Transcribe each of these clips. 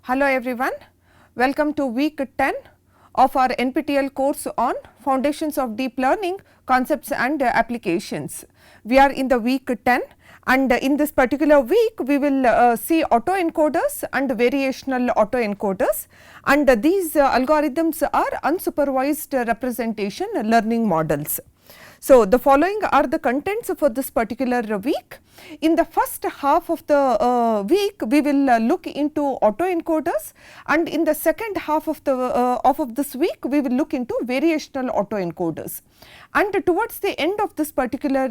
Hello everyone, welcome to week 10 of our NPTEL course on Foundations of Deep Learning Concepts and Applications. We are in the week 10 and in this particular week we will see autoencoders and variational autoencoders, and these algorithms are unsupervised representation learning models. So, the following are the contents for this particular week. In the first half of the week, we will look into autoencoders, and in the second half of this week, we will look into variational autoencoders. And towards the end of this particular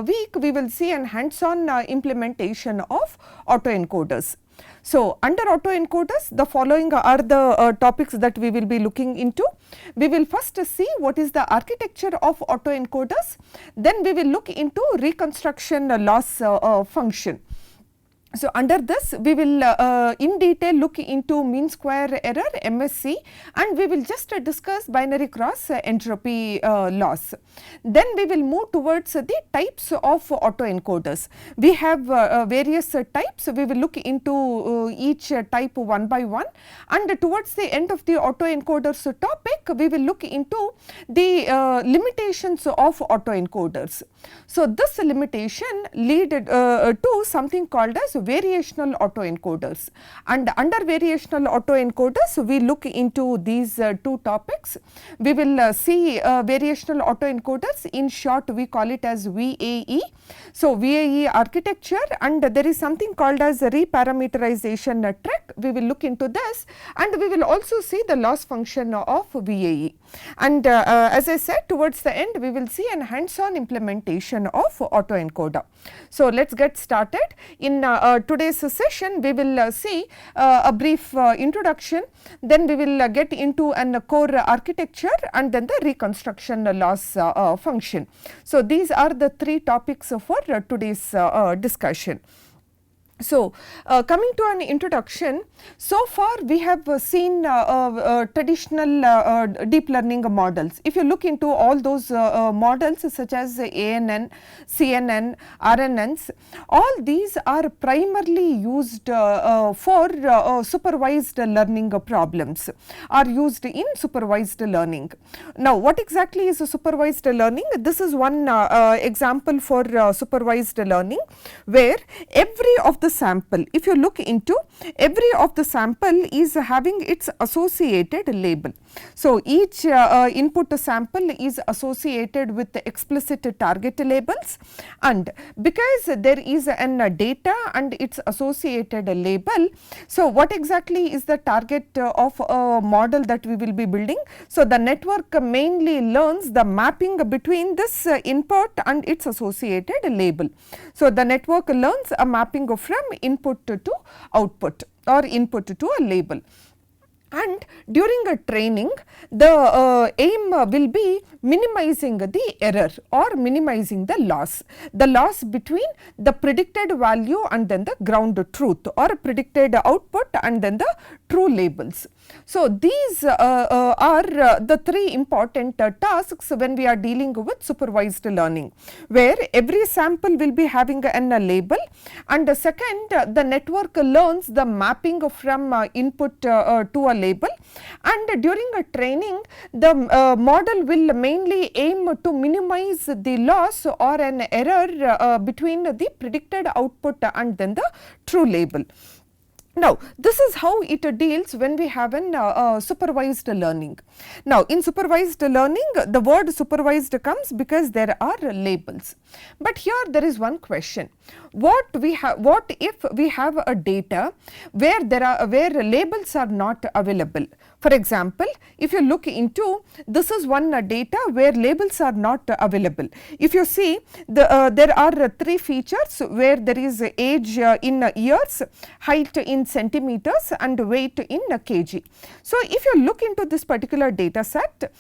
week, we will see an hands-on implementation of autoencoders. So, under autoencoders, the following are the topics that we will be looking into. We will first see what is the architecture of autoencoders, then we will look into reconstruction loss function. So, under this we will in detail look into mean square error MSE, and we will just discuss binary cross entropy loss. Then we will move towards the types of autoencoders. We have various types. We will look into each type one by one, and towards the end of the autoencoders topic we will look into the limitations of autoencoders. So, this limitation lead to something called as variational autoencoders, and under variational autoencoders we look into these two topics. We will see variational autoencoders, in short we call it as VAE. So, VAE architecture, and there is something called as reparameterization trick. We will look into this, and we will also see the loss function of VAE. And as I said, towards the end we will see an hands-on implementation of autoencoder. So, let us get started. In today's session we will see a brief introduction, then we will get into an core architecture, and then the reconstruction loss function. So, these are the three topics for today's discussion. So, coming to an introduction, so far we have seen traditional deep learning models. If you look into all those models such as ANN, CNN, RNNs, all these are primarily used for supervised learning problems, are used in supervised learning. Now, what exactly is a supervised learning? This is one example for supervised learning, where every of the sample, if you look into every of the sample is having its associated label. So, each input sample is associated with the explicit target labels, and because there is an data and its associated label, so what exactly is the target of a model that we will be building? So, the network mainly learns the mapping between this input and its associated label. So, the network learns a mapping from input to output or input to a label. And during a training, the aim will be minimizing the error or minimizing the loss between the predicted value and then the ground truth, or predicted output and then the true labels. So, these are the three important tasks when we are dealing with supervised learning, where every sample will be having a label, and second, the network learns the mapping from input to a label, and during a training the model will mainly aim to minimize the loss or an error between the predicted output and then the true label. Now, this is how it deals when we have an supervised learning. Now, in supervised learning, the word supervised comes because there are labels. But here there is one question: what if we have a data where labels are not available? For example, if you look into, this is one data where labels are not available. If you see, there are three features where there is age in years, height in centimeters, and weight in kg. So, if you look into this particular data set,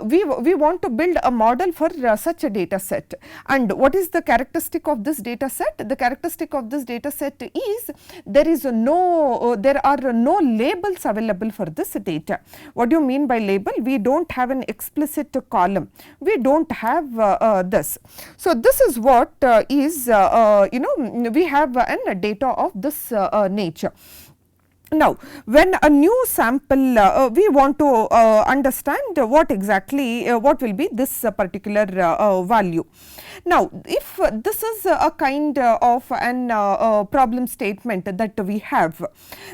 we want to build a model for such a data set. And what is the characteristic of this data set? The characteristic of this data set is there are no labels available for this data. What do you mean by label? We do not have an explicit column. We do not have this. So, this is what is we have a data of this nature. Now, when a new sample we want to understand what exactly what will be this particular value. Now, if this is a kind of an problem statement that we have,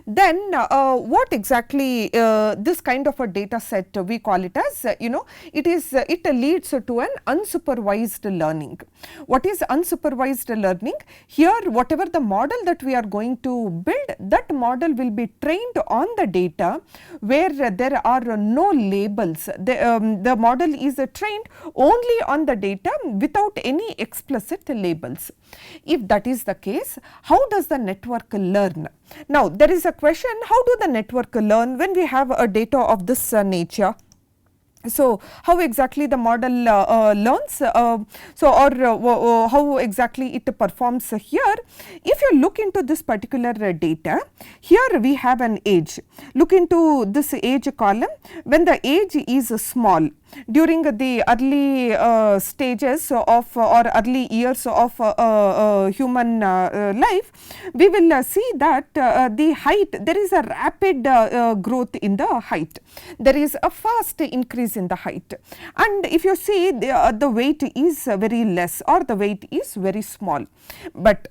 then what exactly this kind of a data set we call it as, it leads to an unsupervised learning. What is unsupervised learning? Here, whatever the model that we are going to build, that model will be trained on the data where there are no labels. The model is trained only on the data without any explicit labels. If that is the case, how does the network learn? Now, there is a question, how do the network learn when we have a data of this nature? So, how exactly the model learns, how exactly it performs here? If you look into this particular data, here we have an age. Look into this age column. When the age is small, during the early stages of or early years of human life, we will see that the height, there is a rapid growth in the height. There is a fast increase in the height, and if you see the weight is very less or the weight is very small. But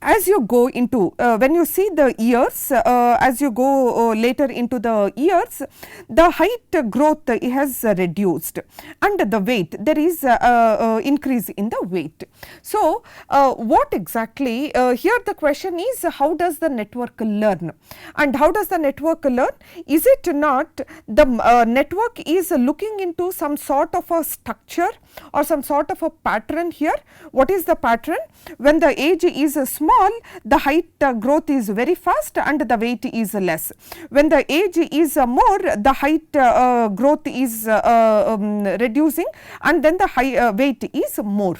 as you go into when you see the years, as you go later into the years, the height growth has reduced, and the weight, there is increase in the weight. So, what exactly here the question is, how does the network learn? And how does the network learn? Is it not the network is looking into some sort of a structure or some sort of a pattern here? What is the pattern? When the age is small, the height growth is very fast and the weight is less. When the age is more, the height growth is reducing, and then the weight is more.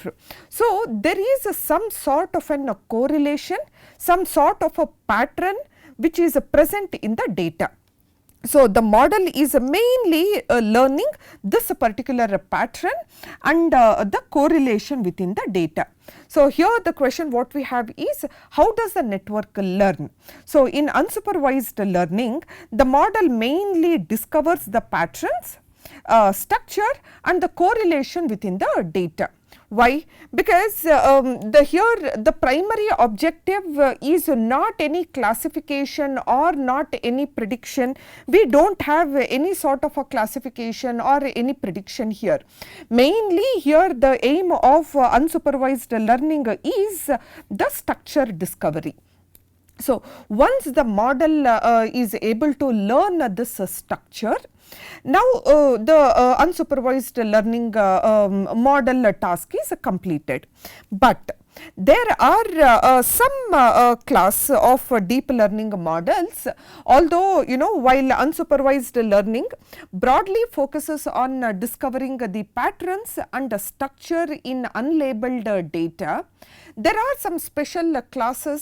So, there is some sort of an correlation, some sort of a pattern which is present in the data. So, the model is mainly learning this particular pattern and the correlation within the data. So, here the question what we have is, how does the network learn? So, in unsupervised learning, the model mainly discovers the patterns, structure and the correlation within the data. Why? Because here the primary objective is not any classification or not any prediction. We do not have any sort of a classification or any prediction here. Mainly here the aim of unsupervised learning is the structure discovery. So, once the model is able to learn this structure, now the unsupervised learning model task is completed. But there are some class of deep learning models, although while unsupervised learning broadly focuses on discovering the patterns and the structure in unlabeled data, there are some special class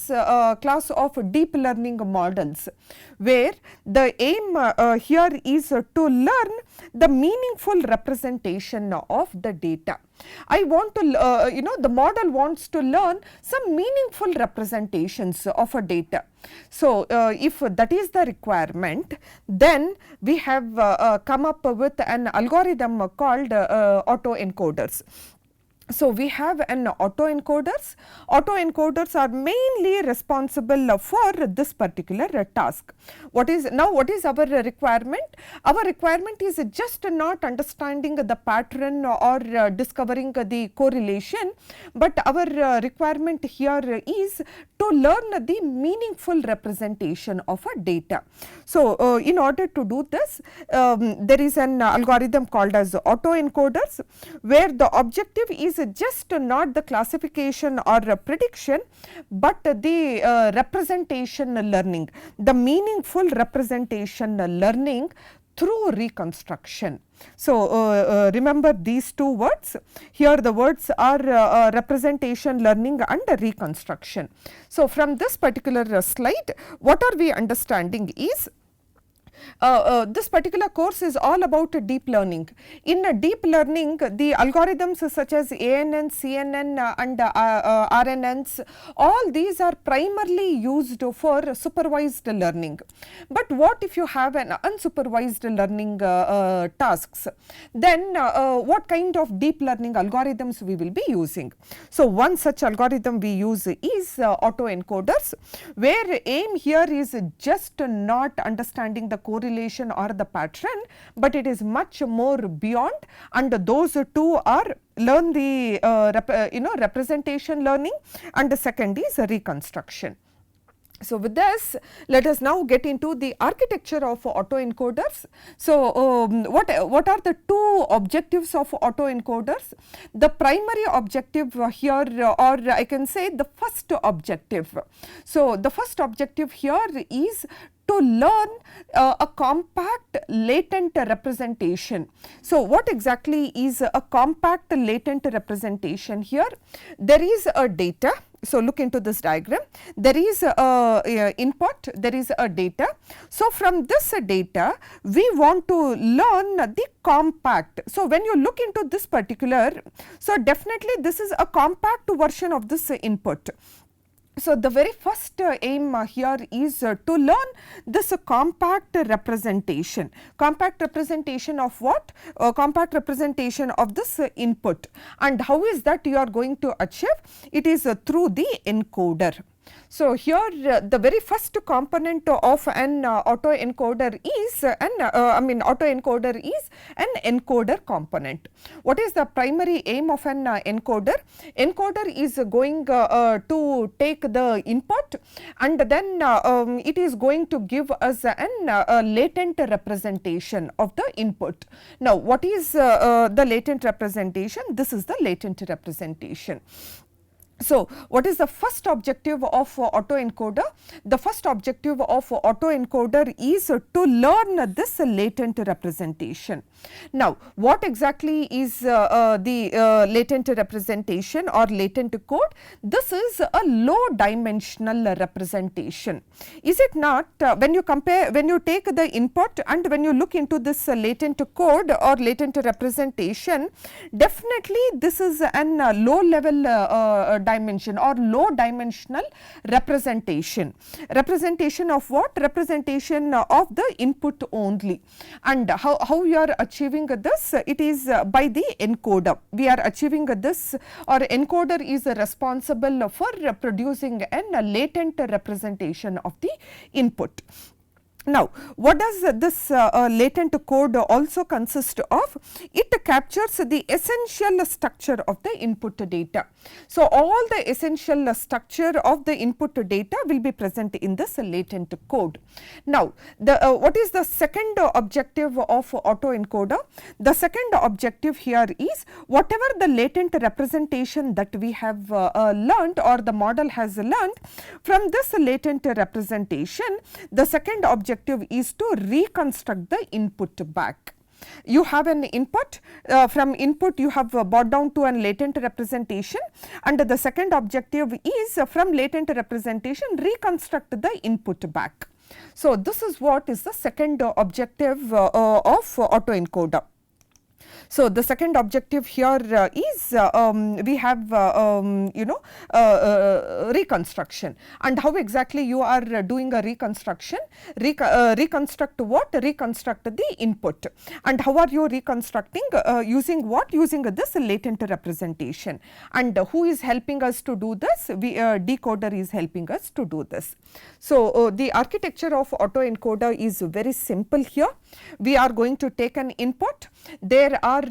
of deep learning models where the aim here is to learn the meaningful representation of the data. I want to, the model wants to learn some meaningful representations of a data. So, if that is the requirement, then we have come up with an algorithm called autoencoders. So, we have an autoencoders. Autoencoders are mainly responsible for this particular task. What is our requirement? Our requirement is just not understanding the pattern or discovering the correlation, but our requirement here is to learn the meaningful representation of a data. So, in order to do this, there is an algorithm called as autoencoders, where the objective is just not the classification or prediction, but the representation learning, the meaningful representation learning through reconstruction. So, remember these two words. Here the words are representation learning and reconstruction. So, from this particular slide, what are we understanding is, This particular course is all about deep learning. In deep learning, the algorithms such as ANN, CNN and RNNs, all these are primarily used for supervised learning. But what if you have an unsupervised learning tasks? Then what kind of deep learning algorithms we will be using? So one such algorithm we use is autoencoders, where aim here is just not understanding the correlation or the pattern, but it is much more beyond, and those two are learn the representation learning, and the second is reconstruction. So with this, let us now get into the architecture of autoencoders. So what are the two objectives of autoencoders? The primary objective here, or I can say the first objective. So the first objective here is to learn a compact latent representation. So what exactly is a compact latent representation here? There is a data. So look into this diagram. There is a input, there is a data. So from this data, we want to learn the compact. So when you look into this particular, so definitely this is a compact version of this input. So the very first aim here is to learn this compact representation. Compact representation of what? Compact representation of this input. And how is that you are going to achieve? It is through the encoder. So here the very first component of an autoencoder is autoencoder is an encoder component. What is the primary aim of an encoder? Encoder is going to take the input, and then it is going to give us a latent representation of the input. Now what is the latent representation? This is the latent representation. So what is the first objective of autoencoder? The first objective of autoencoder is to learn this latent representation. Now what exactly is the latent representation or latent code? This is a low dimensional representation. Is it not? When you compare, when you take the input and when you look into this latent code or latent representation, definitely this is an low level dimension or low dimensional representation. Representation of what? Representation of the input only. And how we are achieving this? It is by the encoder. We are achieving this, or encoder is responsible for producing a latent representation of the input. Now what does this latent code also consist of? It captures the essential structure of the input data. So all the essential structure of the input data will be present in this latent code. Now what is the second objective of autoencoder? The second objective here is whatever the latent representation that we have learnt or the model has learnt, from this latent representation, the second objective is to reconstruct the input back. You have an input, from input you have brought down to a latent representation, and the second objective is from latent representation reconstruct the input back. So this is what is the second objective of autoencoder. So the second objective here is we have reconstruction. And how exactly you are doing a reconstruction? Reconstruct what? Reconstruct the input. And how are you reconstructing? Using what? Using this latent representation. And who is helping us to do this? Decoder is helping us to do this. So the architecture of autoencoder is very simple here. We are going to take an input. There are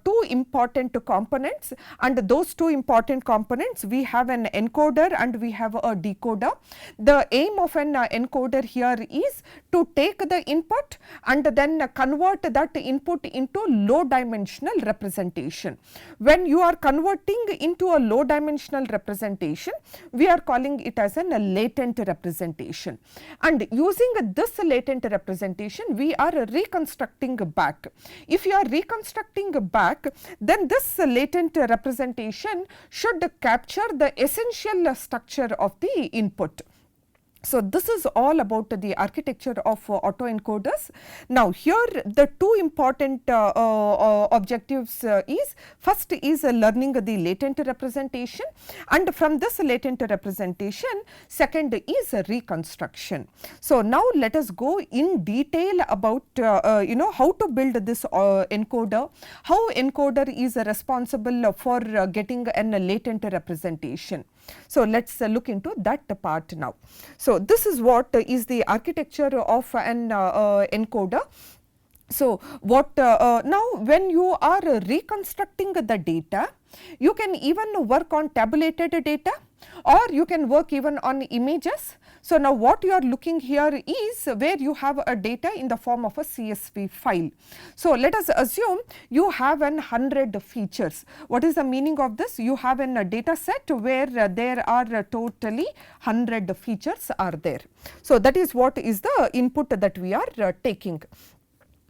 two important components, and those two important components, we have an encoder and we have a decoder. The aim of an encoder here is to take the input and then convert that input into low dimensional representation. When you are converting into a low dimensional representation, we are calling it as a latent representation. And using this latent representation, we are reconstructing back. If you are reconstructing back, then this latent representation should capture the essential structure of the input. So, this is all about the architecture of autoencoders. Now, here the two important objectives is, first is learning the latent representation, and from this latent representation second is reconstruction. So, now let us go in detail about how to build this encoder, how encoder is responsible for getting a latent representation. So, let us look into that part now. So, this is what is the architecture of an encoder. So, what now when you are reconstructing the data, you can even work on tabulated data, or you can work even on images. So, now what you are looking here is where you have a data in the form of a CSV file. So, let us assume you have 100 features. What is the meaning of this? You have a data set where there are totally 100 features are there. So, that is what is the input that we are taking.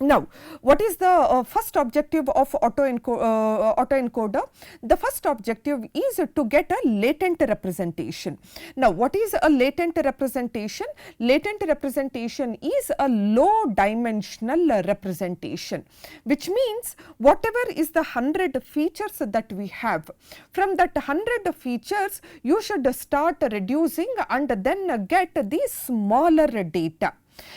Now, what is the first objective of autoencoder? The first objective is to get a latent representation. Now, what is a latent representation? Latent representation is a low dimensional representation, which means whatever is the 100 features that we have, from that 100 features you should start reducing and then get the smaller data.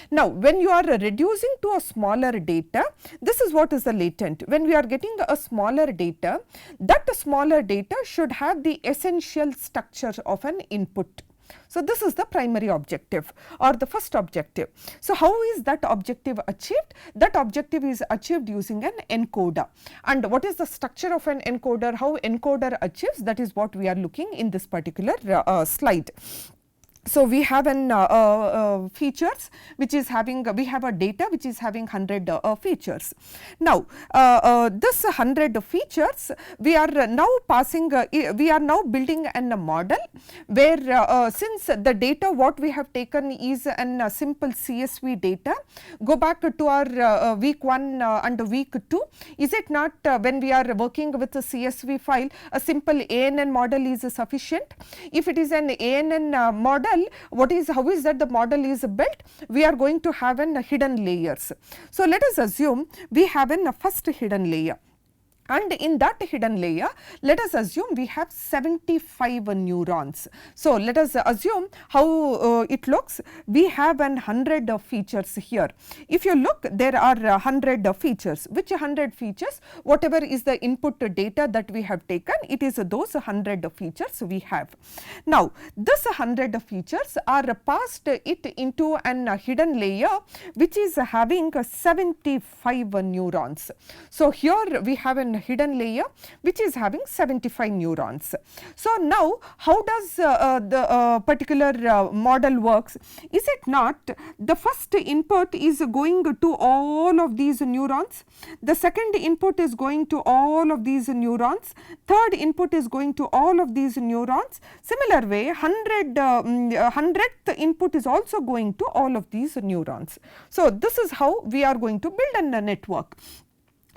Now, when you are reducing to a smaller data, this is what is the latent. When we are getting a smaller data, that smaller data should have the essential structure of an input. So, this is the primary objective or the first objective. So, how is that objective achieved? That objective is achieved using an encoder. And what is the structure of an encoder? How encoder achieves? That is what we are looking in this particular slide. So, we have an features which is having, we have a data which is having 100 features. Now, this 100 features we are now passing, we are now building a model where since the data what we have taken is a simple CSV data. Go back to our week 1 and week 2. Is it not when we are working with a CSV file, a simple ANN model is sufficient? If it is an ANN model, what is, how is that the model is built? We are going to have an hidden layers. So, let us assume we have a first hidden layer. And in that hidden layer, let us assume we have 75 neurons. So, let us assume how it looks. We have 100 features here. If you look, there are 100 features. Which 100 features? Whatever is the input data that we have taken, it is those 100 features we have. Now, this 100 features are passed it into an hidden layer which is having 75 neurons. So, here we have an hidden layer which is having 75 neurons. So, now how does the particular model works? Is it not the first input is going to all of these neurons, the second input is going to all of these neurons, third input is going to all of these neurons. Similar way, 100th input is also going to all of these neurons. So, this is how we are going to build a network.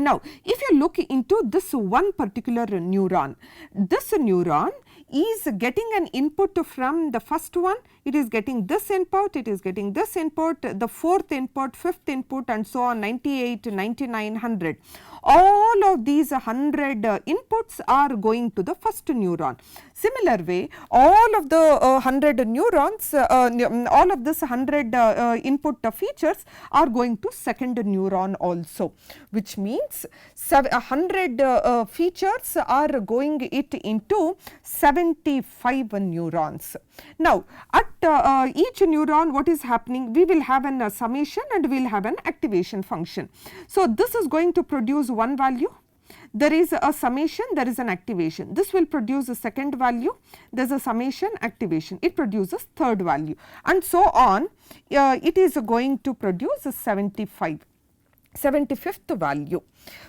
Now, if you look into this one particular neuron, this neuron is getting an input from the first one, it is getting this input, it is getting this input, the fourth input, fifth input and so on, 98, 99, 100. All of these 100 inputs are going to the first neuron. Similar way, all of the 100 neurons, all of this 100 input features are going to second neuron also, which means 100 features are going it into 75 neurons. Now, at each neuron, what is happening? We will have an summation and we will have an activation function. So, this is going to produce one value. There is a summation, there is an activation. This will produce a second value, there is a summation, activation, it produces third value and so on. It is going to produce a 75, 75th value.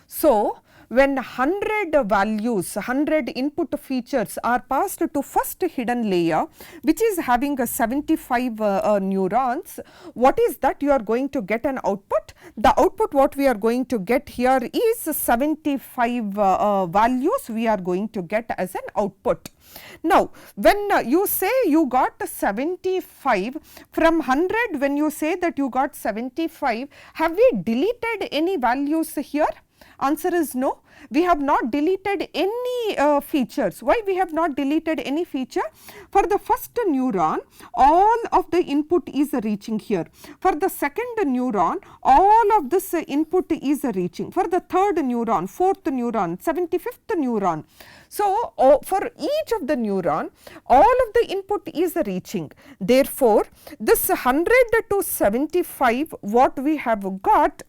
So, when 100 values, 100 input features are passed to first hidden layer, which is having a 75 neurons, what is that you are going to get an output? The output what we are going to get here is 75 values we are going to get as an output. Now, when you say you got 75 from 100, when you say that you got 75, have we deleted any values here? Answer is no. We have not deleted any features. Why we have not deleted any feature? For the first neuron, all of the input is reaching here. For the second neuron, all of this input is reaching. For the third neuron, fourth neuron, 75th neuron. So, for each of the neuron, all of the input is reaching. Therefore, this 100 to 75 what we have got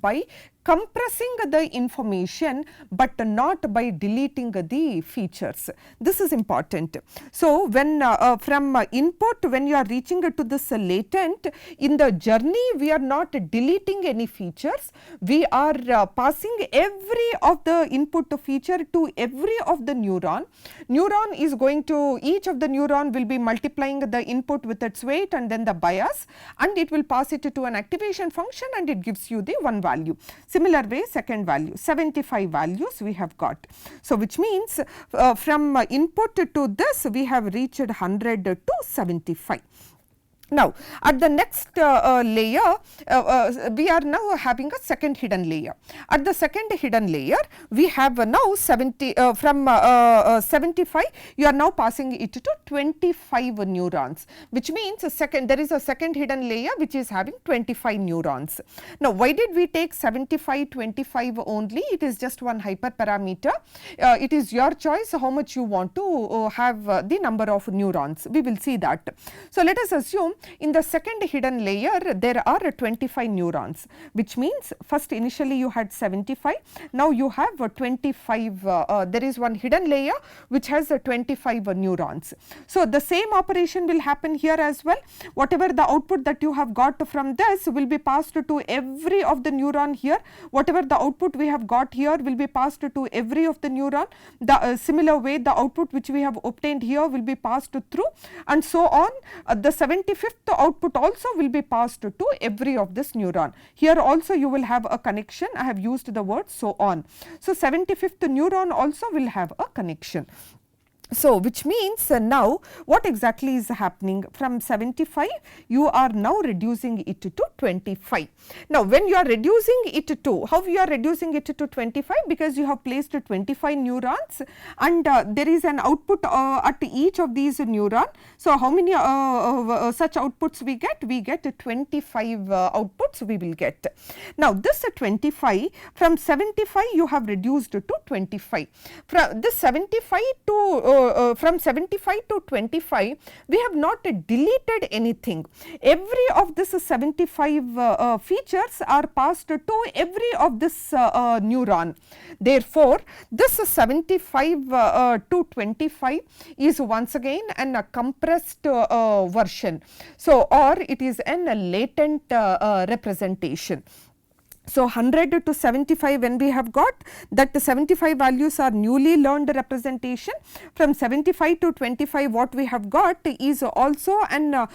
by compressing the information, but not by deleting the features. This is important. So, when from input, when you are reaching to this latent, in the journey we are not deleting any features, we are passing every of the input feature to every of the neuron. Neuron is going to, each of the neuron will be multiplying the input with its weight and then the bias, and it will pass it to an activation function and it gives you the one value. Similar way, second value, 75 values we have got. So, which means from input to this we have reached 100 to 75. Now, at the next layer, we are now having a second hidden layer. At the second hidden layer, we have now 70 from 75, you are now passing it to 25 neurons, which means there is a second hidden layer which is having 25 neurons. Now, why did we take 75, 25 only? It is just one hyperparameter. It is your choice how much you want to have the number of neurons. We will see that. So, let us assume in the second hidden layer there are 25 neurons, which means first initially you had 75, now you have 25, there is one hidden layer which has 25 neurons. So, the same operation will happen here as well. Whatever the output that you have got from this will be passed to every of the neuron here. Whatever the output we have got here will be passed to every of the neuron. The similar way the output which we have obtained here will be passed through, and so on. The 75th output also will be passed to every of this neuron. Here also you will have a connection. I have used the word so on. So, 75th neuron also will have a connection. So, which means now what exactly is happening? From 75 you are now reducing it to 25. Now, when you are reducing it to, how you are reducing it to 25? Because you have placed 25 neurons and there is an output at each of these neuron. So, how many such outputs we get? We get 25 outputs we will get. Now, this 25 from 75 you have reduced to 25. From this 75 to from 75 to 25, we have not deleted anything. Every of this 75 features are passed to every of this neuron. Therefore, this 75 to 25 is once again a compressed version. So, or it is a latent representation. So, 100 to 75 when we have got that, the 75 values are newly learned representation. From 75 to 25 what we have got is also an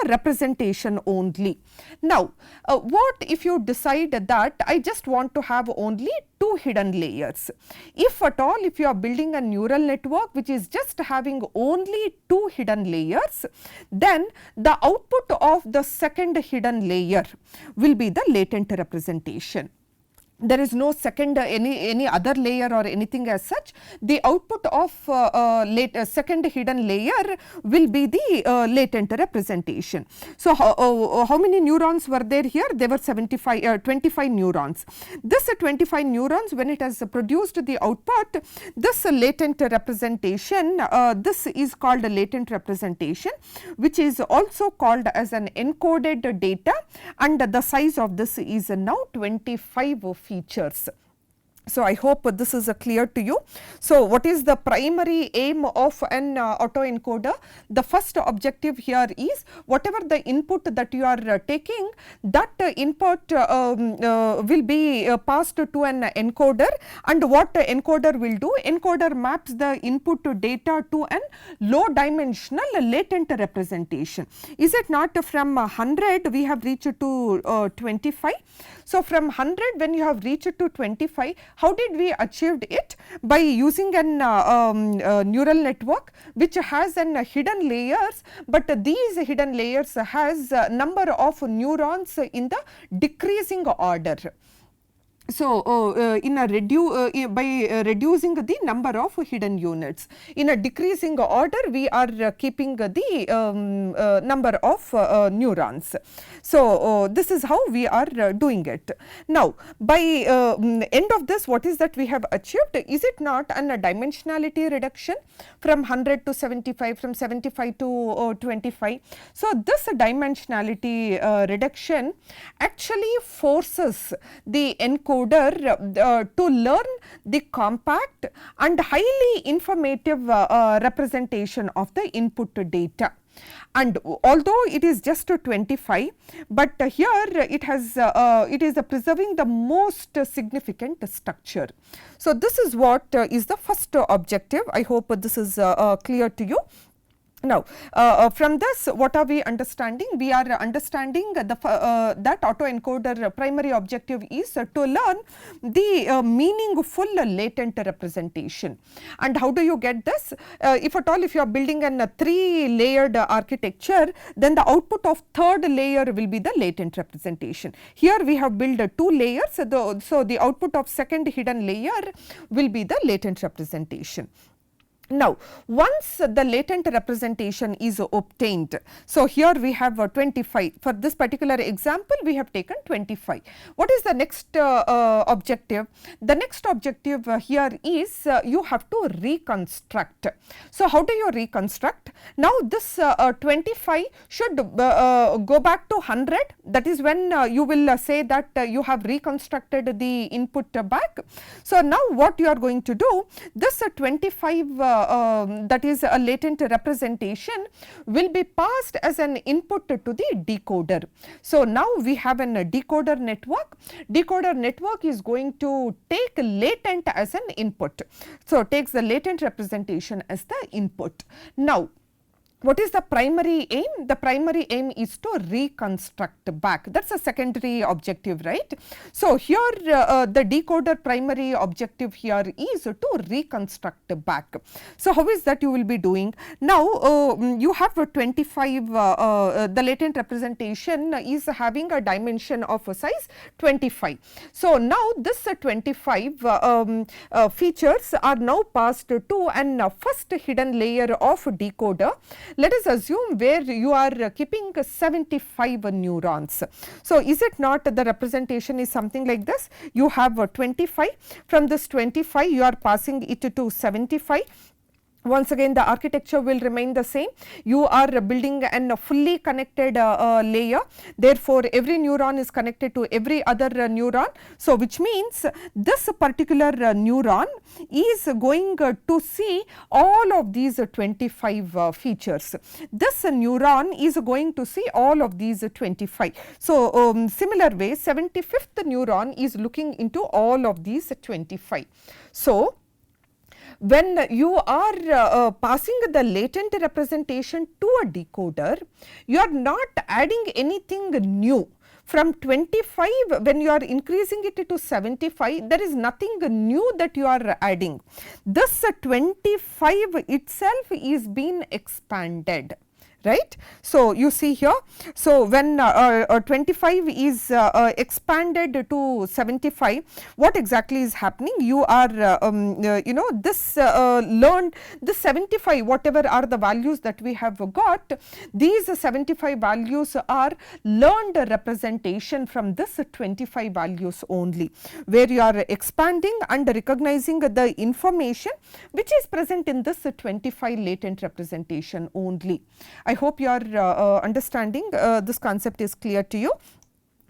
representation only. Now, what if you decide that I just want to have only 2 hidden layers? If at all, if you are building a neural network which is just having only 2 hidden layers, then the output of the second hidden layer will be the latent representation. There is no second any other layer or anything as such. The output of second hidden layer will be the latent representation. So, how many neurons were there here? There were 25 neurons. This 25 neurons, when it has produced the output, this latent representation, this is called a latent representation, which is also called as an encoded data, and the size of this is now 25 features. So, I hope this is clear to you. So, what is the primary aim of an autoencoder? The first objective here is whatever the input that you are taking, that input will be passed to an encoder, and what encoder will do? Encoder maps the input data to an low dimensional latent representation. Is it not from 100 we have reached to 25? So, from 100 when you have reached to 25, how did we achieved it? By using an neural network which has an hidden layers, but these hidden layers has number of neurons in the decreasing order. So, in a by reducing the number of hidden units, in a decreasing order we are keeping the number of neurons. So, this is how we are doing it. Now, by end of this, what is that we have achieved? Is it not a dimensionality reduction from 100 to 75, from 75 to 25? So, this dimensionality reduction actually forces the encoder to learn the compact and highly informative representation of the input data. And although it is just 25, but here it has it is preserving the most significant structure. So, this is what is the first objective. I hope this is clear to you. Now, from this what are we understanding? We are understanding that autoencoder primary objective is to learn the meaningful latent representation. And how do you get this? If at all if you are building a 3-layered architecture, then the output of third layer will be the latent representation. Here we have built 2 layers, so the output of second hidden layer will be the latent representation. Now, once the latent representation is obtained, so here we have 25. For this particular example, we have taken 25. What is the next objective? The next objective here is you have to reconstruct. So, how do you reconstruct? Now, this 25 should go back to 100. That is when you will say that you have reconstructed the input back. So, now what you are going to do? This 25 that is a latent representation will be passed as an input to the decoder. So, now we have a decoder network. Decoder network is going to take latent as an input. So, takes the latent representation as the input. Now, what is the primary aim? The primary aim is to reconstruct back. That is a secondary objective, right? So, here the decoder primary objective here is to reconstruct back. So, how is that you will be doing? Now, you have 25, the latent representation is having a dimension of a size 25. So, now this 25 features are now passed to an first hidden layer of decoder. Let us assume where you are keeping 75 neurons. So, is it not the representation is something like this? You have 25, from this 25 you are passing it to 75. Once again the architecture will remain the same. You are building a fully connected layer, therefore, every neuron is connected to every other neuron. So, which means this particular neuron is going to see all of these 25 features. This neuron is going to see all of these 25. So, similar way 75th neuron is looking into all of these 25. So, when you are passing the latent representation to a decoder, you are not adding anything new. From 25, when you are increasing it to 75, there is nothing new that you are adding. This 25 itself is being expanded. Right. So, you see here, so when 25 is expanded to 75, what exactly is happening? You are this learned this 75, whatever are the values that we have got, these 75 values are learned representation from this 25 values only, where you are expanding and recognizing the information which is present in this 25 latent representation only. I hope you are understanding this concept is clear to you.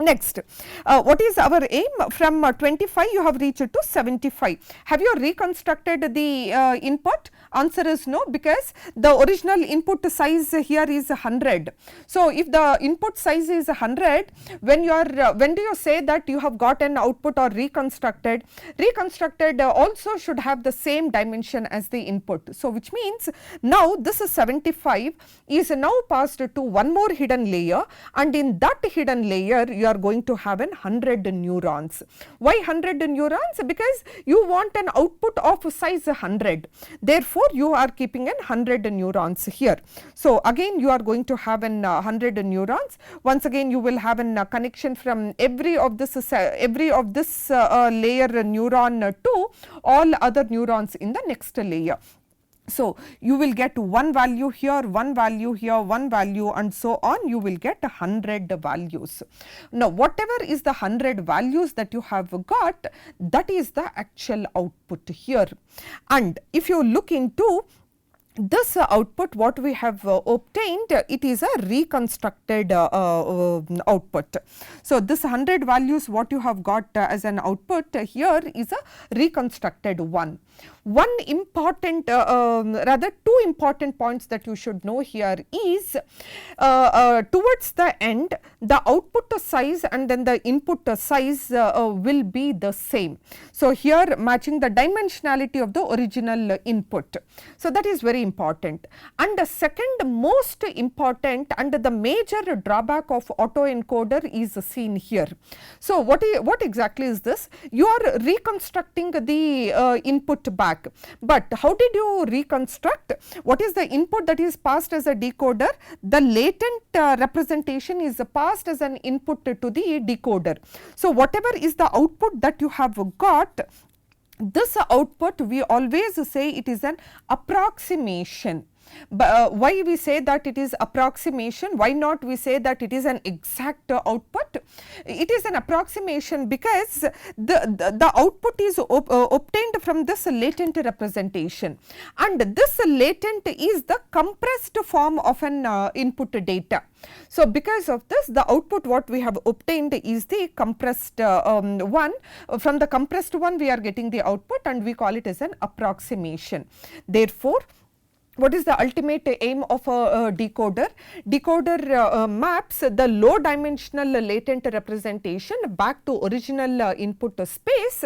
Next, what is our aim? From 25 you have reached to 75. Have you reconstructed the input? Answer is no, because the original input size here is 100. So, if the input size is 100, when do you say that you have got an output or reconstructed? Reconstructed also should have the same dimension as the input. So, which means now this is 75 is now passed to one more hidden layer, and in that hidden layer you are going to have 100 neurons. Why 100 neurons? Because you want an output of size 100. Therefore, you are keeping 100 neurons here. So, again you are going to have 100 neurons. Once again you will have a connection from every of this layer neuron to all other neurons in the next layer. So, you will get one value here, one value here, one value, and so on. You will get 100 values. Now, whatever is the 100 values that you have got, that is the actual output here. And if you look into this output, what we have obtained, it is a reconstructed output. So, this 100 values what you have got as an output here is a reconstructed one. One important, rather two important points that you should know here is towards the end, the output size and then the input size will be the same. So, here matching the dimensionality of the original input. So, that is very important. And the second most important and the major drawback of autoencoder is seen here. So, what exactly is this? You are reconstructing the input back, but how did you reconstruct? What is the input that is passed as a decoder? The latent representation is passed as an input to the decoder. So, whatever is the output that you have got, this output we always say it is an approximation. Why we say that it is approximation? Why not we say that it is an exact output? It is an approximation because the output is obtained from this latent representation, and this latent is the compressed form of an input data. So, because of this, the output what we have obtained is the compressed one. From the compressed one we are getting the output, and we call it as an approximation. Therefore, what is the ultimate aim of a decoder? Decoder maps the low dimensional latent representation back to original input space.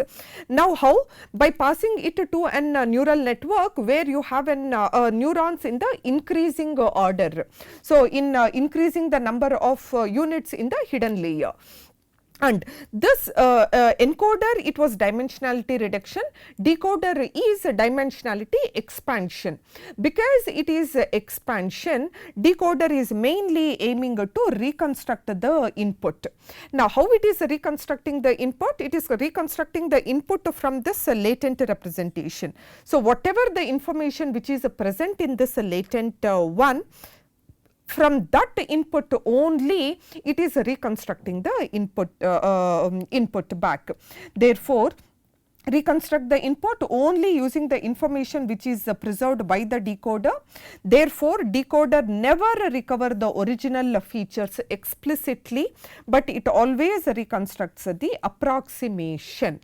Now, how? By passing it to a neural network where you have neurons in the increasing order. So, in increasing the number of units in the hidden layer. And this encoder, it was dimensionality reduction, decoder is dimensionality expansion. Because it is expansion, decoder is mainly aiming to reconstruct the input. Now, how it is reconstructing the input? It is reconstructing the input from this latent representation. So, whatever the information which is present in this latent one, from that input only it is reconstructing the input back. Therefore, reconstruct the input only using the information which is preserved by the decoder. Therefore, decoder never recover the original features explicitly, but it always reconstructs the approximation.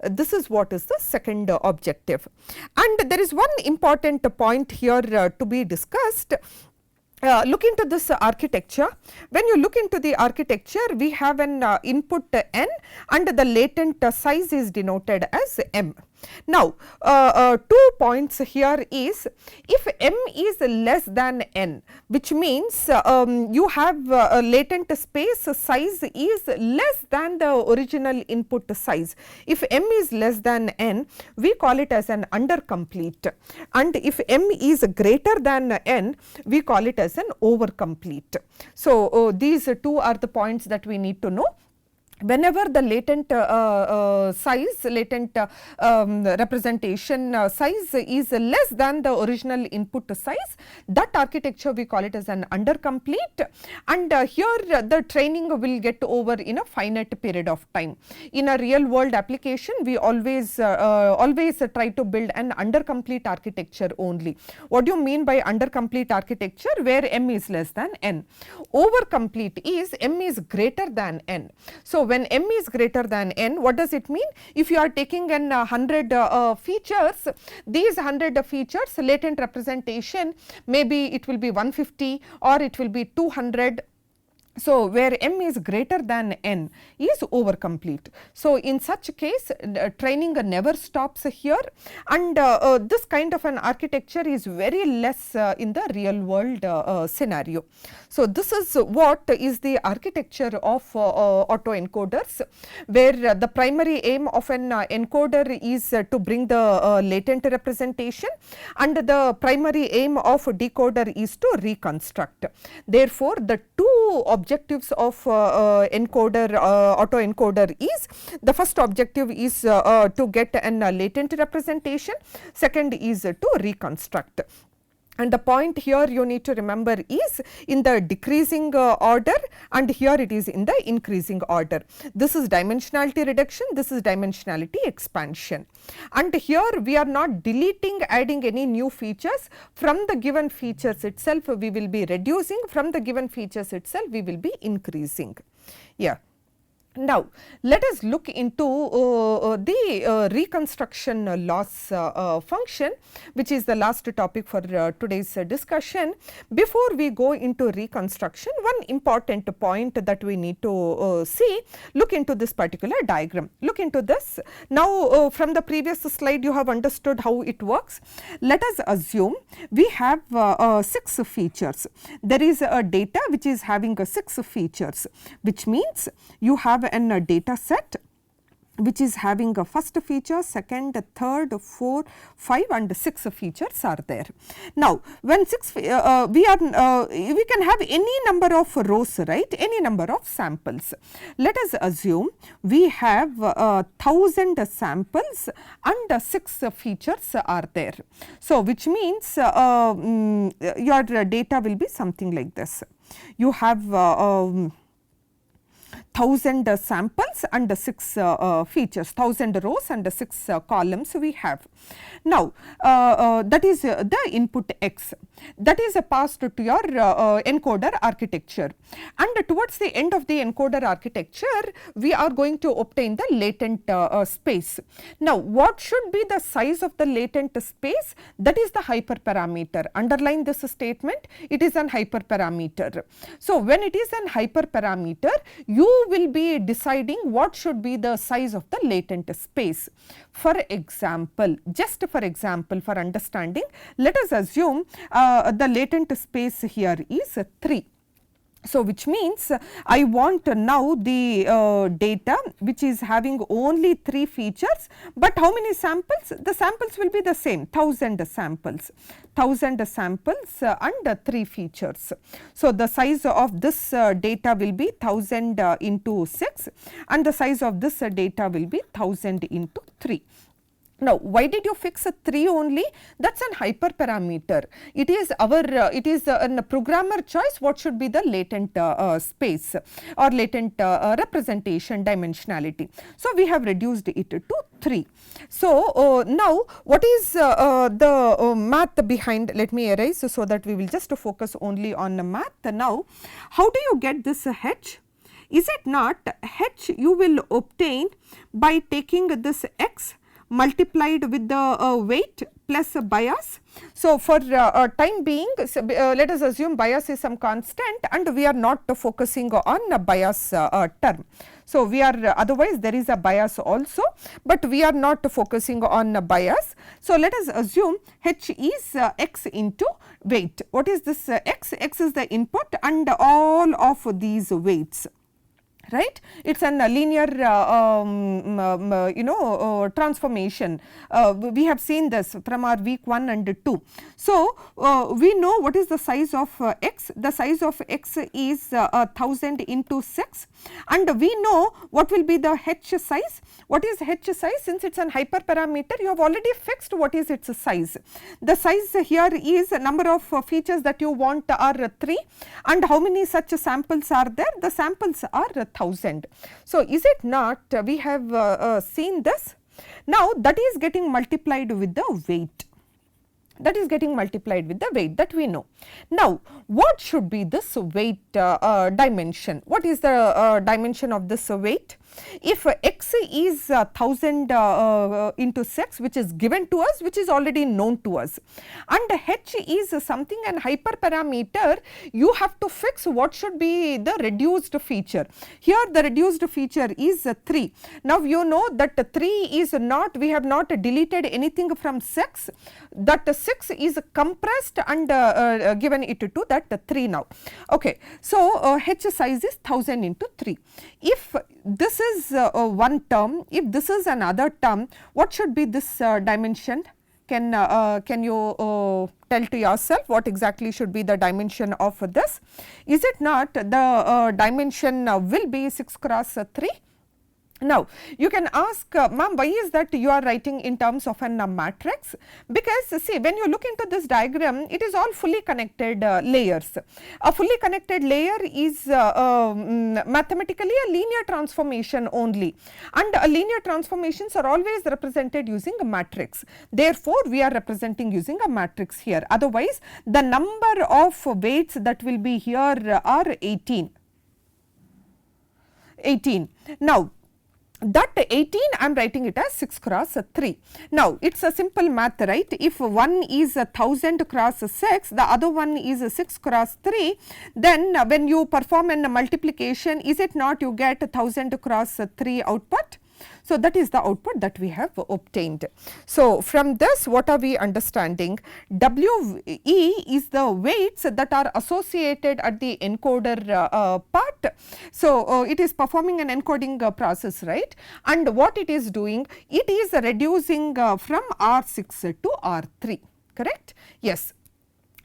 This is what is the second objective. And there is one important point here to be discussed. Look into this architecture. When you look into the architecture, we have an input n and the latent size is denoted as m. Now, 2 points here is, if m is less than n, which means you have latent space size is less than the original input size. If m is less than n, we call it as an undercomplete, and if m is greater than n, we call it as an overcomplete. So, these two are the points that we need to know. whenever the latent size, latent representation size is less than the original input size, that architecture we call it as an undercomplete, and here the training will get over in a finite period of time. In a real world application, we always try to build an undercomplete architecture only. What do you mean by undercomplete architecture? Where m is less than n. Overcomplete is m is greater than n. So when m is greater than n, what does it mean? If you are taking an 100 features, these 100 features latent representation, maybe it will be 150 or it will be 200. So where m is greater than n is overcomplete. So in such case, training never stops here, and this kind of an architecture is very less in the real world scenario. So this is what is the architecture of autoencoders, where the primary aim of an encoder is to bring the latent representation, and the primary aim of decoder is to reconstruct. Therefore, the two objectives of autoencoder is, the first objective is to get an latent representation, second is to reconstruct. And the point here you need to remember is in the decreasing order, and here it is in the increasing order. This is dimensionality reduction, this is dimensionality expansion. And here we are not deleting, adding any new features. From the given features itself we will be reducing, from the given features itself we will be increasing. Yeah. Now, let us look into the reconstruction loss function, which is the last topic for today's discussion. Before we go into reconstruction, one important point that we need to see, look into this particular diagram. Look into this. Now, from the previous slide you have understood how it works. Let us assume we have 6 features. There is a data which is having 6 features, which means you have a data set which is having a first feature, second, third, 4, 5 and 6 features are there. Now, when 6 we can have any number of rows, right, any number of samples. Let us assume we have 1000 samples and 6 features are there. So, which means your data will be something like this. You have 1000 samples and 6 features, 1000 rows and 6 columns we have. Now, that is the input x, that is passed to your encoder architecture, and towards the end of the encoder architecture we are going to obtain the latent space. Now, what should be the size of the latent space? That is the hyperparameter. Underline this statement, it is an hyperparameter. So, when it is an hyperparameter, you will be deciding what should be the size of the latent space. For example, just for example, for understanding, let us assume the latent space here is 3. So, which means I want now the data which is having only 3 features, but how many samples? The samples will be the same, 1000 samples, 1000 samples and 3 features. So, the size of this data will be 1000 into 6 and the size of this data will be 1000 into 3. Now, why did you fix 3 only? That is an hyperparameter. It is our a programmer choice what should be the latent space or latent representation dimensionality. So, we have reduced it to 3. So, now what is the math behind? Let me erase so that we will just focus only on the math. Now, how do you get this h? Is it not h you will obtain by taking this x multiplied with the weight plus bias. So, for time being, let us assume bias is some constant and we are not focusing on a bias term. So, we are otherwise there is a bias also, but we are not focusing on a bias. So, let us assume h is x into weight. What is this x? X is the input and all of these weights. right. It is a linear transformation. We have seen this from our week 1 and 2. So, we know what is the size of x. The size of x is 1000 into 6, and we know what will be the h size. What is h size? Since it is an hyperparameter, you have already fixed what is its size. The size here is number of features that you want are 3, and how many such samples are there? The samples are 1000. So, is it not we have seen this? Now, that is getting multiplied with the weight. That is getting multiplied with the weight, that we know. Now, what should be this weight dimension? What is the dimension of this weight? If x is 1000 into 6, which is given to us, which is already known to us, and h is something an hyperparameter, you have to fix what should be the reduced feature. Here the reduced feature is 3. Now, you know that 3 is not, we have not deleted anything from 6, that 6 is compressed and given it to that 3 now. Okay. So, h size is 1000 into 3. If this is one term, if this is another term, what should be this dimension? Can you tell to yourself what exactly should be the dimension of this? Is it not the dimension will be 6 cross 3? Now, you can ask, ma'am, why is that you are writing in terms of a matrix? Because see, when you look into this diagram, it is all fully connected layers. A fully connected layer is mathematically a linear transformation only, and linear transformations are always represented using a matrix. Therefore, we are representing using a matrix here. Otherwise, the number of weights that will be here are 18. Now, that 18 I am writing it as 6 cross 3. Now, it is a simple math, right? If one is 1000 cross 6, the other one is 6 cross 3, then when you perform a multiplication, is it not you get 1000 cross 3 output? So, that is the output that we have obtained. So, from this what are we understanding? WE is the weights that are associated at the encoder part. So, it is performing an encoding process, right, and what it is doing, it is reducing from R6 to R3, correct? Yes.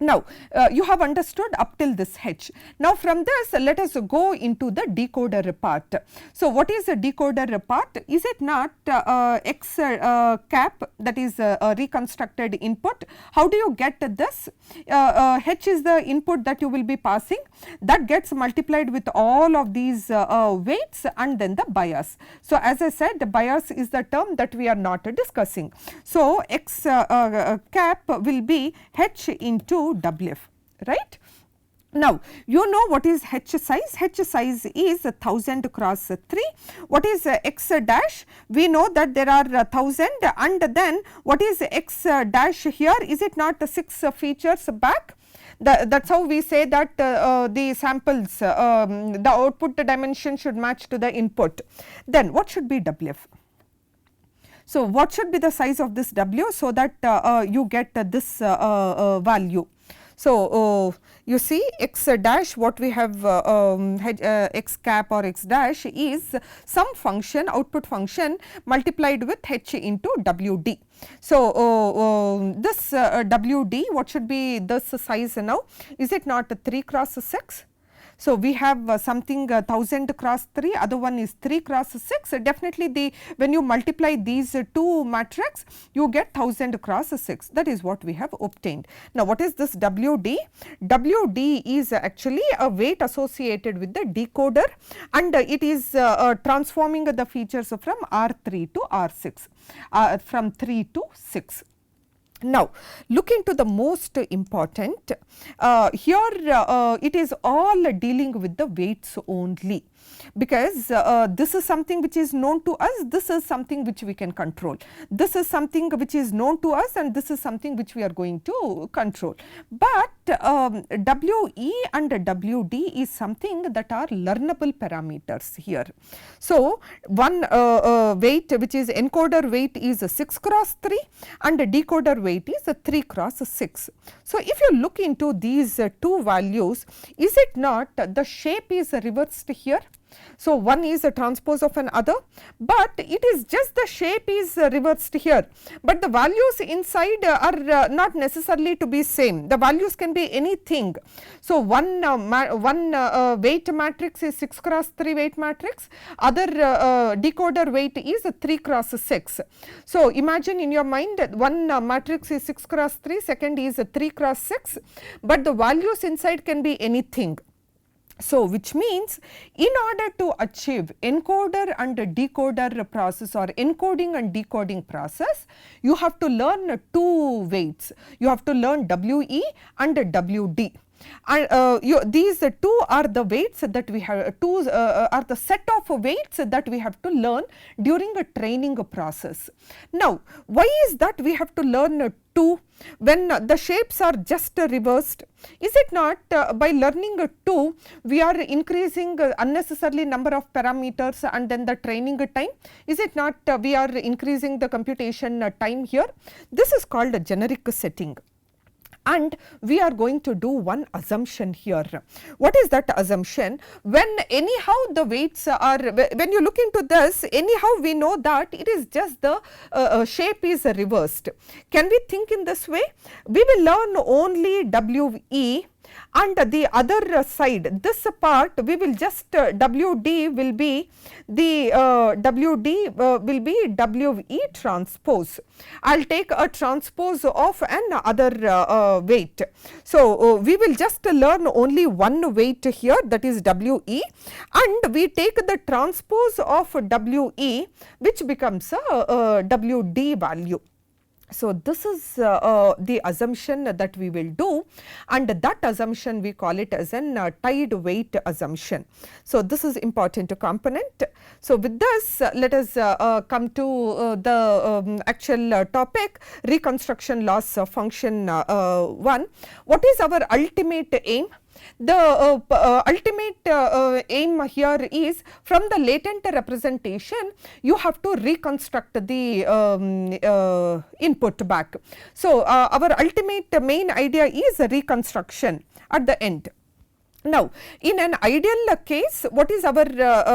Now, you have understood up till this h. Now, from this let us go into the decoder part. So, what is a decoder part? Is it not x cap, that is a reconstructed input? How do you get this? H is the input that you will be passing, that gets multiplied with all of these weights and then the bias. So, as I said, the bias is the term that we are not discussing. So, x cap will be h into WF, right. Now, you know what is h size? H size is 1000 cross 3. What is x dash? We know that there are 1000, and then what is x dash here? Is it not 6 features back? That is how we say that the samples, the output dimension should match to the input. Then what should be WF? So, what should be the size of this W so that you get this value? So, you see x dash, what we have x cap or x dash is some function, output function multiplied with h into WD. So, this WD, what should be this size now? Is it not 3 cross 6? So, we have something 1000 cross 3, other one is 3 cross 6. Definitely when you multiply these two matrix, you get 1000 cross 6. That is what we have obtained. Now, what is this WD? WD is actually a weight associated with the decoder, and it is transforming the features from R3 to R6, from 3 to 6. Now, look into the most important, here it is all dealing with the weights only, because this is something which is known to us, this is something which we can control, this is something which is known to us, and this is something which we are going to control. But WE and WD is something that are learnable parameters here. So, one weight which is encoder weight is 6 cross 3 and decoder weight is 3 cross 6. So, if you look into these two values, is it not the shape is reversed here? So, one is a transpose of another, but it is just the shape is reversed here, but the values inside are not necessarily to be same. The values can be anything. So, one weight matrix is 6 cross 3 weight matrix, other decoder weight is 3 cross 6. So, imagine in your mind that one matrix is 6 cross 3, second is 3 cross 6, but the values inside can be anything. So, which means in order to achieve encoder and decoder process or encoding and decoding process, you have to learn two weights. You have to learn WE and WD. And these two are the weights that we have, are the set of weights that we have to learn during a training process. Now, why is that we have to learn two when the shapes are just reversed? Is it not by learning two we are increasing unnecessarily number of parameters and then the training time? Is it not we are increasing the computation time here? This is called a generic setting. And we are going to do one assumption here. What is that assumption? When anyhow the weights are, when you look into this, anyhow we know that it is just the shape is reversed. Can we think in this way? We will learn only WE, and the other side, this part we will just WD will be the WD will be WE transpose. I will take a transpose of another weight. So, we will just learn only one weight here, that is WE, and we take the transpose of WE, which becomes a WD value. So, this is the assumption that we will do, and that assumption we call it as an tied weight assumption. So, this is important component. So, with this let us come to the actual topic, reconstruction loss function 1. What is our ultimate aim? The ultimate aim here is, from the latent representation you have to reconstruct the input back. So, our ultimate main idea is reconstruction at the end. Now, in an ideal case, what is our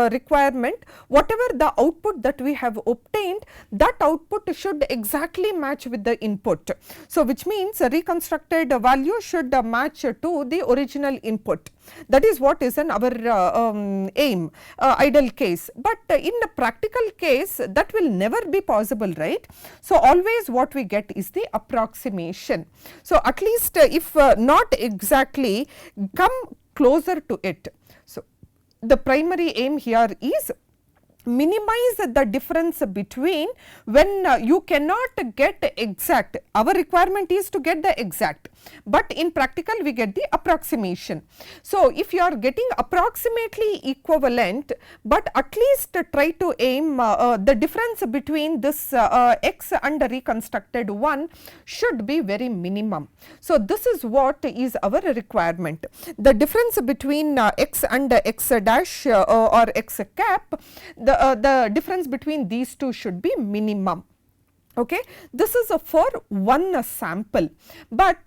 requirement? Whatever the output that we have obtained, that output should exactly match with the input. So, which means a reconstructed value should match to the original input. That is what is in our aim, ideal case. But in a practical case, that will never be possible, right? So, always what we get is the approximation. So, at least if not exactly, come closer to it. So, the primary aim here is minimize the difference between when you cannot get exact. Our requirement is to get the exact, but in practical we get the approximation. So, if you are getting approximately equivalent, but at least try to aim the difference between this x and the reconstructed one should be very minimum. So, this is what is our requirement. The difference between x and x dash or x cap, the difference between these two should be minimum. Okay. This is for one sample, but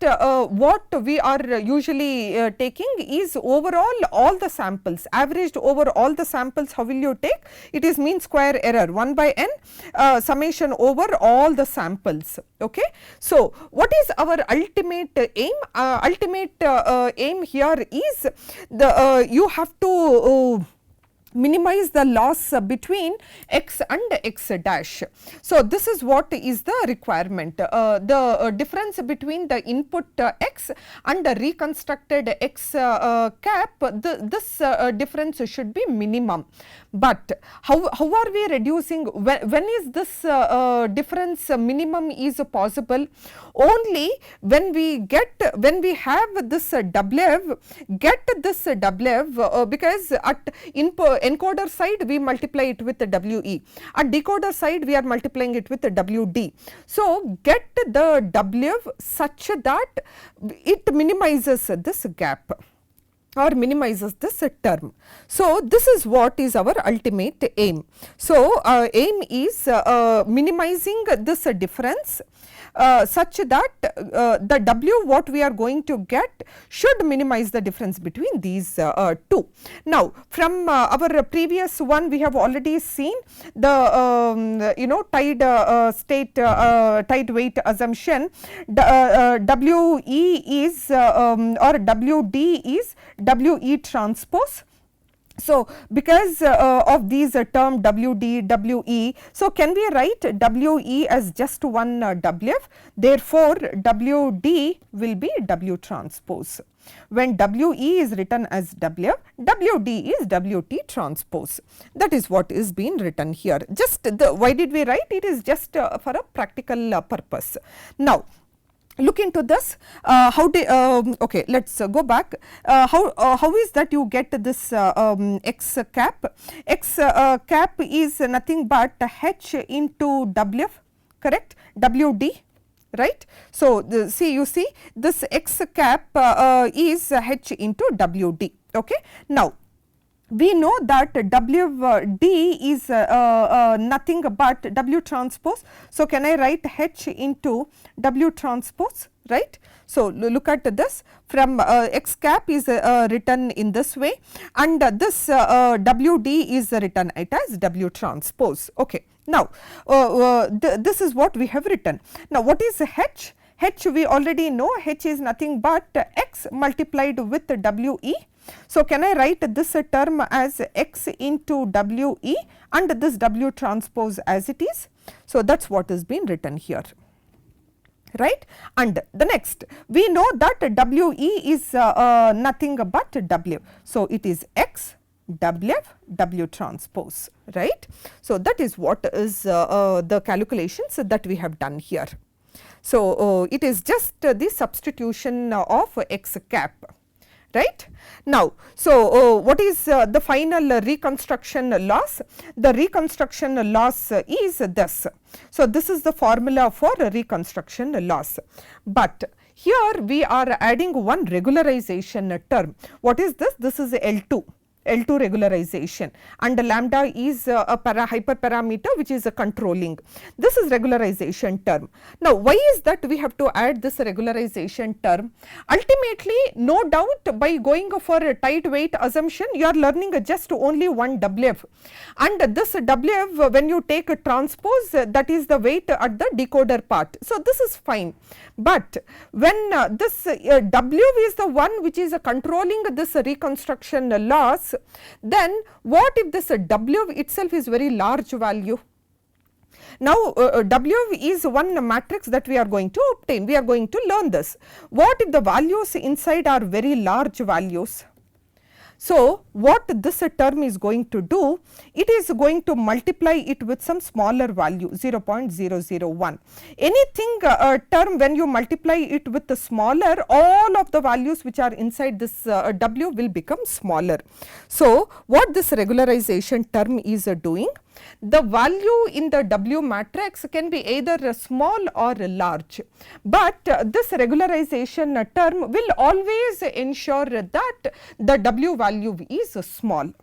what we are usually taking is overall all the samples, averaged over all the samples. How will you take? It is mean square error 1 by n summation over all the samples. Okay. So, what is our ultimate aim? Ultimate aim here is the you have to minimize the loss between x and x dash. So, this is what is the requirement, the difference between the input x and the reconstructed x cap, this difference should be minimum. But how are we reducing? When is this difference minimum is possible? Only when we have this W, get this W, because at encoder side we multiply it with the WE, at decoder side we are multiplying it with the WD. So, get the W such that it minimizes this gap or minimizes this term. So, this is what is our ultimate aim. So, aim is minimizing this difference such that the W what we are going to get should minimize the difference between these two. Now, from our previous one we have already seen the tide weight assumption. WE is or WD is WE transpose. So, because of these term WD, WE, so can we write WE as just one WF, therefore WD will be W transpose. When WE is written as WF, WD is WT transpose. That is what is being written here. Just why did we write? It is just for a practical purpose. Now, look into this. Okay, let's go back. How is that you get this X cap? X cap is nothing but H into WF, correct? WD, right? So, you see this X cap is H into WD, okay. Now, we know that WD is nothing but W transpose. So, can I write H into W transpose, right? So, look at this, from X cap is written in this way, and this WD is written it as W transpose, okay. Now, this is what we have written. Now, what is H? H we already know, H is nothing but X multiplied with WE. So, can I write this term as X into WE and this W transpose as it is? So, that is what is being written here, right. And the next, we know that WE is nothing but W. So, it is X WF W transpose, right. So, that is what is the calculations that we have done here. So, it is just the substitution of X cap, right. Now, so what is the final reconstruction loss? The reconstruction loss is this. So, this is the formula for reconstruction loss, but here we are adding one regularization term. What is this? This is L2. L2 regularization, and lambda is a hyperparameter which is a controlling. This is regularization term. Now, why is that we have to add this regularization term? Ultimately, no doubt by going for a tide weight assumption, you are learning just only one WF, and this WF when you take a transpose, that is the weight at the decoder part. So, this is fine, but when this W is the one which is controlling this reconstruction loss, then what if this W itself is very large value? Now, W is one matrix that we are going to obtain, we are going to learn this. What if the values inside are very large values? So, what this term is going to do, it is going to multiply it with some smaller value 0.001. Anything term when you multiply it with the smaller, all of the values which are inside this W will become smaller. So, what this regularization term is doing? The value in the W matrix can be either small or large, but this regularization term will always ensure that the W value is small.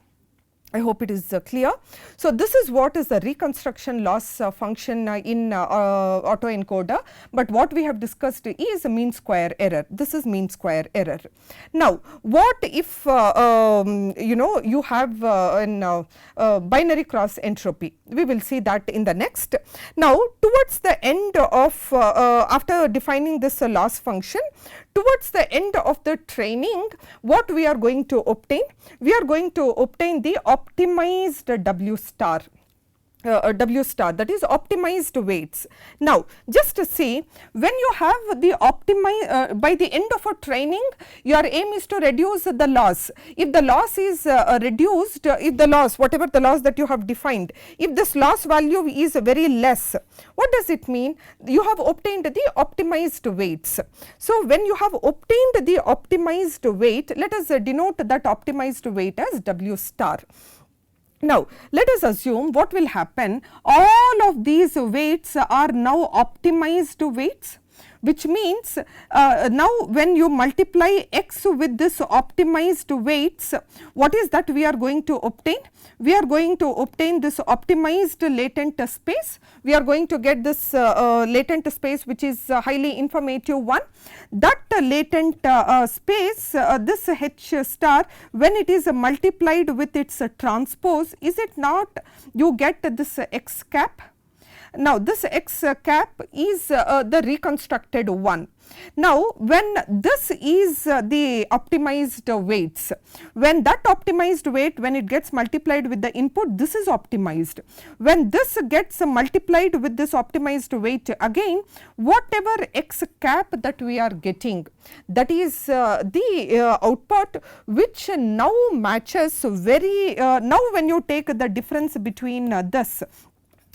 I hope it is clear. So, this is what is the reconstruction loss function in autoencoder, but what we have discussed is mean square error. This is mean square error. Now, what if you have binary cross entropy? We will see that in the next. Now, towards the end of after defining this loss function, towards the end of the training, what we are going to obtain? We are going to obtain the optimized W star. W star, that is optimized weights. Now, just to see, when you have the by the end of a training, your aim is to reduce the loss. If the loss is reduced, if the loss, whatever the loss that you have defined, if this loss value is very less, what does it mean? You have obtained the optimized weights. So, when you have obtained the optimized weight, let us denote that optimized weight as W star. Now, let us assume what will happen, all of these weights are now optimized weights. which means now when you multiply x with this optimized weights, what is that we are going to obtain? We are going to obtain this optimized latent space. We are going to get this latent space which is highly informative one. That latent space, this H star, when it is multiplied with its transpose, is it not you get this x cap? Now, this x cap is the reconstructed one. Now, when this is the optimized weights, when that optimized weight, when it gets multiplied with the input, this is optimized. When this gets multiplied with this optimized weight again, whatever x cap that we are getting, that is the output which now matches very, now when you take the difference between this,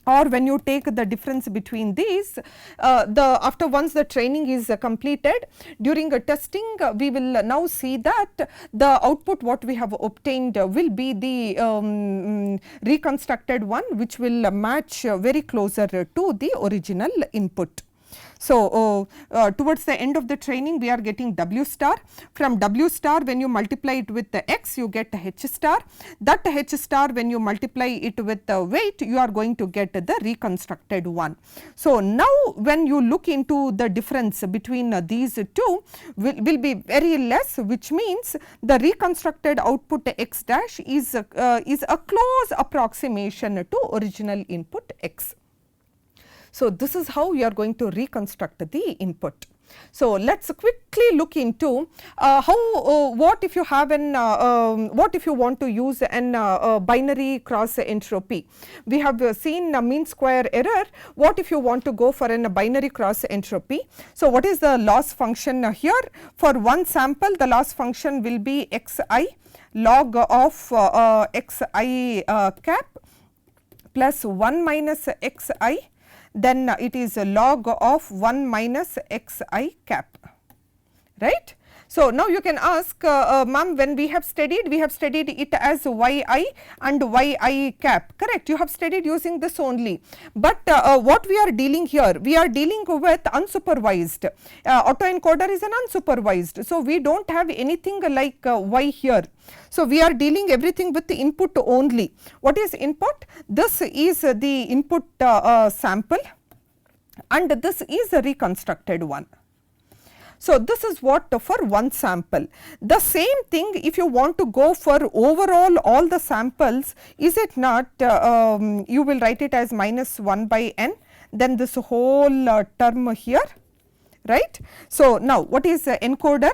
or when you take the difference between these, after once the training is completed, during a testing we will now see that the output what we have obtained will be the reconstructed one, which will match very closer to the original input. So, towards the end of the training we are getting W star. From W star, when you multiply it with the x, you get H star. That H star, when you multiply it with the weight, you are going to get the reconstructed one. So, now when you look into the difference between these two will be very less, which means the reconstructed output x dash is a close approximation to original input x. So, this is how you are going to reconstruct the input. So, let us quickly look into how what if you have an what if you want to use an binary cross entropy. We have seen mean square error. What if you want to go for a binary cross entropy? So, what is the loss function here? For one sample, the loss function will be xi log of xi cap plus 1 minus xi, then it is a log of 1 minus xi cap, right. So, now you can ask ma'am, when we have studied it as yi and yi cap, correct, you have studied using this only, but what we are dealing here, we are dealing with unsupervised, autoencoder is an unsupervised, so we do not have anything like y here. So, we are dealing everything with the input only. What is input? This is the input sample and this is a reconstructed one. So, this is what for one sample. The same thing if you want to go for overall all the samples, is it not you will write it as minus 1 by n, then this whole term here, right. So, now what is encoder?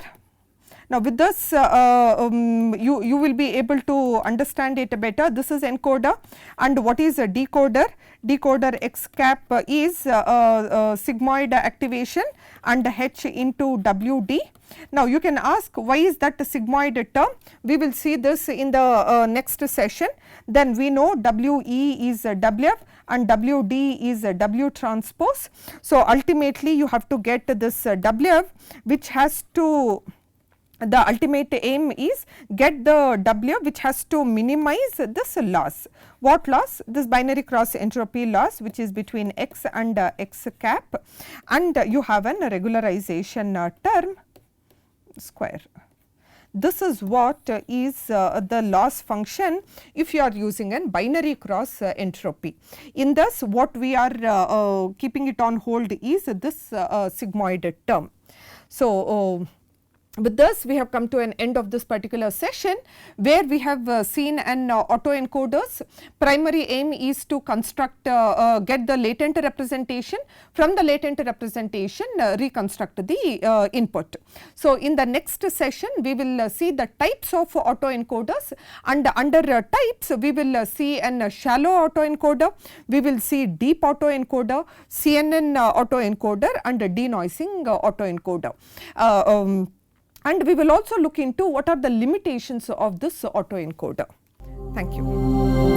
Now, with this you will be able to understand it better. This is encoder, and what is a decoder? Decoder x cap is sigmoid activation and h into wd. Now, you can ask why is that sigmoid term? We will see this in the next session. Then we know we is wf and wd is w transpose. So, ultimately you have to get this wf, which has to, the ultimate aim is get the W which has to minimize this loss. What loss? This binary cross entropy loss, which is between x and x cap, and you have an regularization term square. This is what is the loss function if you are using a binary cross entropy. In this, what we are keeping it on hold is this sigmoid term. So, with this we have come to an end of this particular session, where we have seen an autoencoders. Primary aim is to construct get the latent representation, from the latent representation reconstruct the input. So, in the next session we will see the types of autoencoders, and under types we will see an shallow autoencoder, we will see deep autoencoder, CNN autoencoder and denoising autoencoder. And we will also look into what are the limitations of this autoencoder. Thank you.